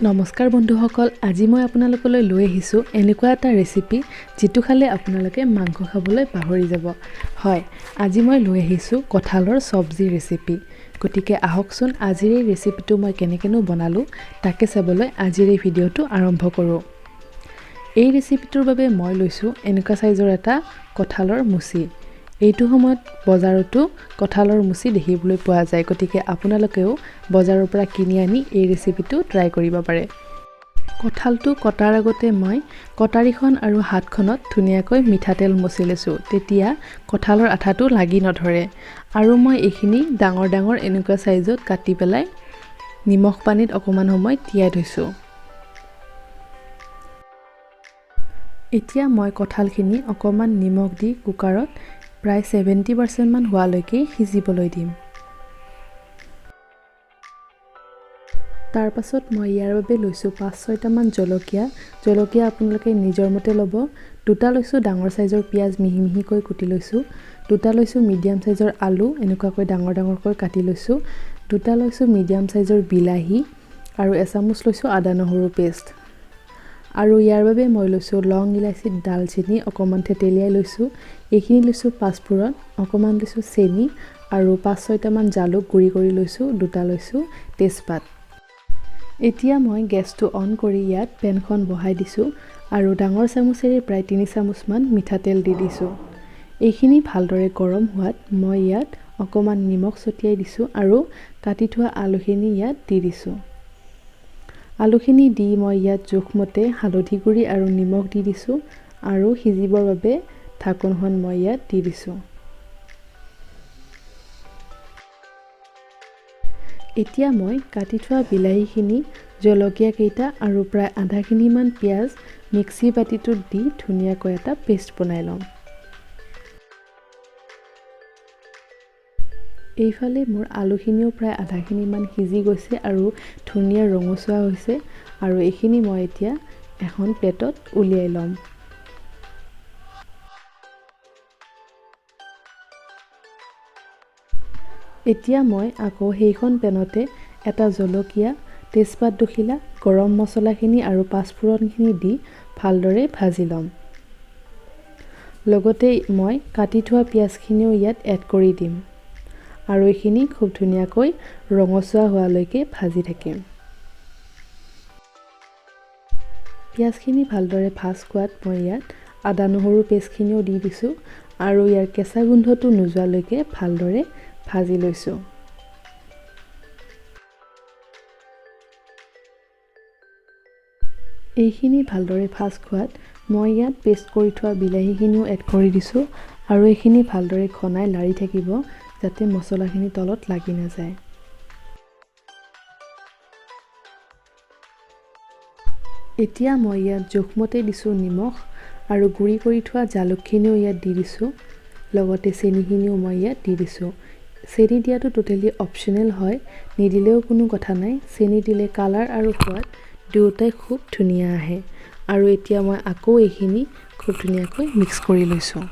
নমস্কাৰ বন্ধুসকল, আজি মই আপোনালোকলৈ লৈ আহিছোঁ এনেকুৱা এটা ৰেচিপি যিটো খালে আপোনালোকে মাংস খাবলৈ পাহৰি যাব। হয়, আজি মই লৈ আহিছোঁ কঁঠালৰ চব্জি ৰেচিপি। গতিকে আহকচোন আজিৰ এই ৰেচিপিটো মই কেনেকৈনো বনালোঁ তাকে চাবলৈ আজিৰ এই ভিডিঅ'টো আৰম্ভ কৰোঁ। এই ৰেচিপিটোৰ বাবে মই লৈছোঁ এনেকুৱা চাইজৰ এটা কঁঠালৰ মুচি। এইটো সময়ত বজাৰতো কঁঠালৰ মুচি দেখিবলৈ পোৱা যায়, গতিকে আপোনালোকেও বজাৰৰ পৰা কিনি আনি এই ৰেচিপিটো ট্ৰাই কৰিব পাৰে। কঁঠালটো কটাৰ আগতে মই কটাৰীখন আৰু হাতখনত ধুনীয়াকৈ মিঠাতেল মচি লৈছোঁ, তেতিয়া কঁঠালৰ আঠাটো লাগি নধৰে। আৰু মই এইখিনি ডাঙৰ ডাঙৰ এনেকুৱা চাইজত কাটি পেলাই নিমখ পানীত অকণমান সময় তিয়াই থৈছোঁ। এতিয়া মই কঁঠালখিনি অকণমান নিমখ দি কুকাৰত প্ৰায় 70% মান হোৱালৈকে সিজিবলৈ দিম। তাৰ পাছত মই ইয়াৰ বাবে লৈছোঁ 5-6টামান জলকীয়া আপোনালোকে নিজৰ মতে ল'ব। 2টা লৈছোঁ ডাঙৰ চাইজৰ পিঁয়াজ মিহি মিহিকৈ কুটি লৈছোঁ। 2টা লৈছোঁ মিডিয়াম চাইজৰ আলু এনেকুৱাকৈ ডাঙৰ ডাঙৰকৈ কাটি লৈছোঁ। 2টা লৈছোঁ মিডিয়াম চাইজৰ বিলাহী আৰু এচামুচ লৈছোঁ আদা নহৰু পেষ্ট। আৰু ইয়াৰ বাবে মই লৈছোঁ লং, ইলাচি, দালচেনি অকণমান থেতেলিয়াই লৈছোঁ। এইখিনি লৈছোঁ পাঁচফোৰণ, অকণমান লৈছোঁ চেনি আৰু 5-6টামান জালুক গুড়ি কৰি লৈছোঁ। 2টা লৈছোঁ তেজপাত। এতিয়া মই গেছটো অন কৰি ইয়াত পেনখন বহাই দিছোঁ আৰু ডাঙৰ চামুচেৰে প্ৰায় 3 চামুচমান মিঠাতেল দি দিছোঁ। এইখিনি ভালদৰে গৰম হোৱাত মই ইয়াত অকণমান নিমখ ছটিয়াই দিছোঁ আৰু কাটি থোৱা আলুখিনি ইয়াত দি দিছোঁ। আলুখিনি দি মই ইয়াত জোখমতে হালধি গুড়ি আৰু নিমখ দি দিছোঁ আৰু সিজিবৰ বাবে ঢাকনখন মই ইয়াত দি দিছোঁ। এতিয়া মই কাটি থোৱা বিলাহীখিনি, জলকীয়া কেইটা আৰু প্ৰায় আধাখিনিমান পিঁয়াজ মিক্সি বাতিটোত দি ধুনীয়াকৈ এটা পেষ্ট বনাই ল'ম। এইফালে মোৰ আলুখিনিও প্ৰায় আধাখিনিমান সিজি গৈছে আৰু ধুনীয়া ৰঙচুৱা হৈছে আৰু এইখিনি মই এতিয়া এখন প্লেটত উলিয়াই ল'ম। এতিয়া মই আকৌ সেইখন পেনতে এটা জলকীয়া, তেজপাত দুখিলা, গৰম মছলাখিনি আৰু পাঁচফোৰণখিনি দি ভালদৰে ভাজি ল'ম। লগতে মই কাটি থোৱা পিঁয়াজখিনিও ইয়াত এড কৰি দিম আৰু এইখিনি খুব ধুনীয়াকৈ ৰঙচুৱা হোৱালৈকে ভাজি থাকিম। পিঁয়াজখিনি ভালদৰে ভাজ খোৱাত মই ইয়াত আদা নহৰু পেষ্টখিনিও দি দিছোঁ আৰু ইয়াৰ কেঁচা গোন্ধটো নোযোৱালৈকে ভালদৰে ভাজি লৈছোঁ। এইখিনি ভালদৰে ভাজ খোৱাত মই ইয়াত পেষ্ট কৰি থোৱা বিলাহীখিনিও এড কৰি দিছোঁ আৰু এইখিনি ভালদৰে ঘনাই লাৰি থাকিব যাতে মছলাখিনি তলত লাগি নাযায়। এতিয়া মই ইয়াত জোখমতে দিছোঁ নিমখ আৰু গুড়ি কৰি থোৱা জালুকখিনিও ইয়াত দি দিছোঁ। লগতে চেনিখিনিও মই ইয়াত দি দিছোঁ। চেনি দিয়াটো টোটেলি অপশ্যনেল হয়, নিদিলেও কোনো কথা নাই। চেনি দিলে কালাৰ আৰু সোৱাদ দুয়োটাই খুব ধুনীয়া আহে। আৰু এতিয়া মই আকৌ এইখিনি খুব ধুনীয়াকৈ মিক্স কৰি লৈছোঁ।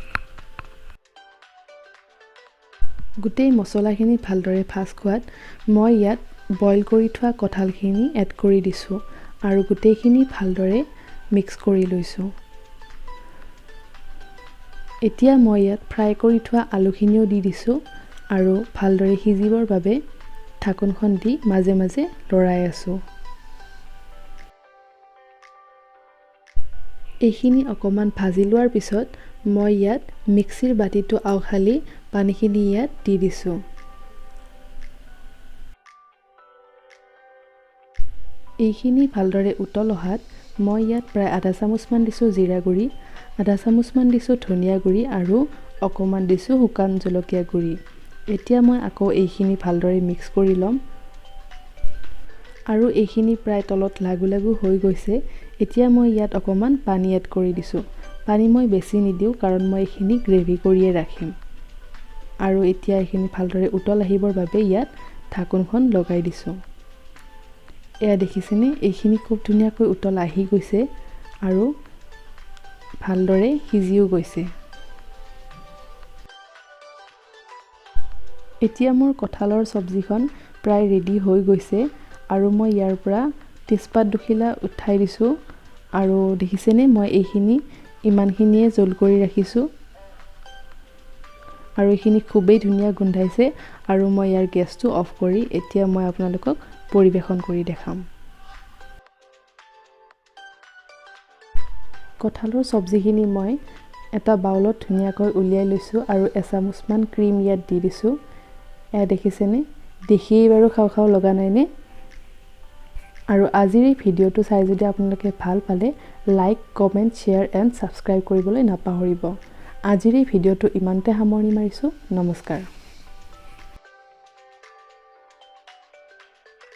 গোটেই মছলাখিনি ভালদৰে ভাজ খোৱাত মই ইয়াত বইল কৰি থোৱা কঁঠালখিনি এড কৰি দিছোঁ আৰু গোটেইখিনি ভালদৰে মিক্স কৰি লৈছোঁ। এতিয়া মই ইয়াত ফ্ৰাই কৰি থোৱা আলুখিনিও দি দিছোঁ আৰু ভালদৰে সিজিবৰ বাবে ঢাকনখন দি মাজে মাজে লৰাই আছোঁ। এইখিনি অকণমান ভাজি লোৱাৰ পিছত মই ইয়াত মিক্সিৰ বাতিটো আওখালি পানীখিনি ইয়াত দি দিছোঁ। এইখিনি ভালদৰে উতল অহাত মই ইয়াত প্ৰায় আধা চামুচমান দিছোঁ জিৰা গুড়ি, আধা চামুচমান দিছোঁ ধনিয়া গুড়ি আৰু অকণমান দিছোঁ শুকান জলকীয়া গুড়ি। এতিয়া মই আকৌ এইখিনি ভালদৰে মিক্স কৰি ল'ম আৰু এইখিনি প্ৰায় তলত লাগু লাগু হৈ গৈছে। এতিয়া মই ইয়াত অকণমান পানী এড কৰি দিছোঁ। পানী মই বেছি নিদিওঁ কাৰণ মই এইখিনি গ্ৰেভি কৰিয়ে ৰাখিম। আৰু এতিয়া এইখিনি ভালদৰে উতল আহিবৰ বাবে ইয়াত ঢাকনখন লগাই দিছোঁ। এয়া দেখিছেনে, এইখিনি খুব ধুনীয়াকৈ উতল আহি গৈছে আৰু ভালদৰে সিজিও গৈছে। এতিয়া মোৰ কঁঠালৰ চব্জিখন প্ৰায় ৰেডি হৈ গৈছে আৰু মই ইয়াৰ পৰা তেজপাত দুখিলা উঠাই দিছোঁ আৰু দেখিছেনে মই এইখিনি ইমানখিনিয়ে জোল কৰি ৰাখিছোঁ আৰু এইখিনি খুবেই ধুনীয়া গোন্ধাইছে আৰু মই ইয়াৰ গেছটো অফ কৰি এতিয়া মই আপোনালোকক পৰিৱেশন কৰি দেখাম কঁঠালৰ চব্জিখিনি মই এটা বাউলত ধুনীয়াকৈ উলিয়াই লৈছোঁ আৰু এচামুচমান ক্ৰীম ইয়াত দি দিছোঁ এয়া দেখিছেনে দেখিয়েই বাৰু খাওঁ খাওঁ লগা নাইনে আৰু আজিৰ এই ভিডিঅ'টো চাই যদি আপোনালোকে ভাল পালে like comment share and subscribe কৰিবলৈ নাপাহৰিব আজিৰ এই ভিডিঅ'টো ইমানতে সামৰণি মাৰিছোঁ নমস্কাৰ